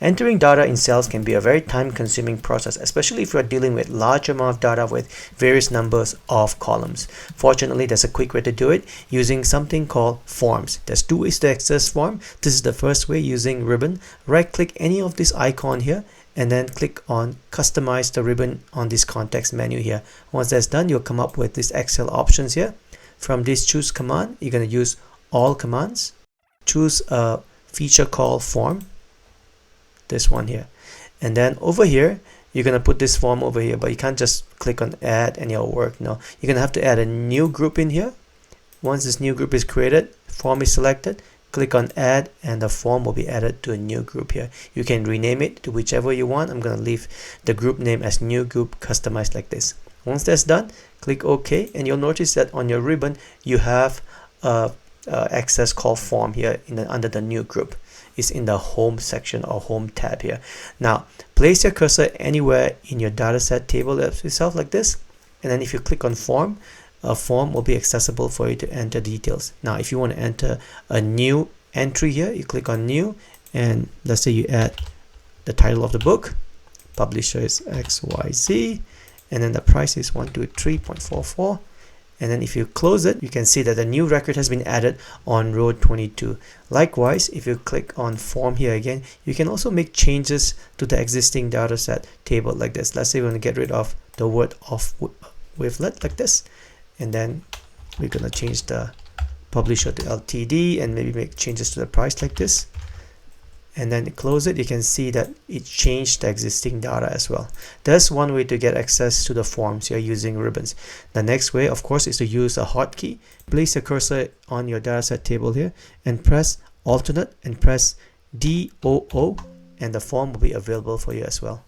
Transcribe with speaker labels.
Speaker 1: Entering data in cells can be a very time-consuming process, especially if you are dealing with large amount of data with various numbers of columns. Fortunately, there's a quick way to do it using something called forms. There's two ways to access form. This is the first way, using ribbon. Right-click any of this icon here and then click on customize the ribbon on this context menu here. Once that's done, you'll come up with this Excel options here. From this choose command, you're going to use all commands. Choose a feature called form, this one here, and then over here you're going to put this form over here, but you can't just click on add and it'll work. No, you're going to have to add a new group in here. Once this new group is created, form is selected, click on add and the form will be added to a new group here. You can rename it to whichever you want. I'm going to leave the group name as new group customized like this. Once that's done, click OK, and you'll notice that on your ribbon you have a access called form here under the new group. Is in the home section or home tab here. Now place your cursor anywhere in your dataset table itself like this, and then if you click on form, a form will be accessible for you to enter details. Now if you want to enter a new entry here, you click on new, and let's say you add the title of the book, publisher is XYZ, and then the price is 123.44. And then if you close it, you can see that a new record has been added on row 22. Likewise, if you click on form here again, you can also make changes to the existing dataset table like this. Let's say we want to get rid of the word off wavelet like this, and then we're going to change the publisher to LTD and maybe make changes to the price like this. And then close it, you can see that it changed the existing data as well. That's one way to get access to the forms you're using ribbons. The next way, of course, is to use a hotkey. Place your cursor on your dataset table here and press alternate and press DOO, and the form will be available for you as well.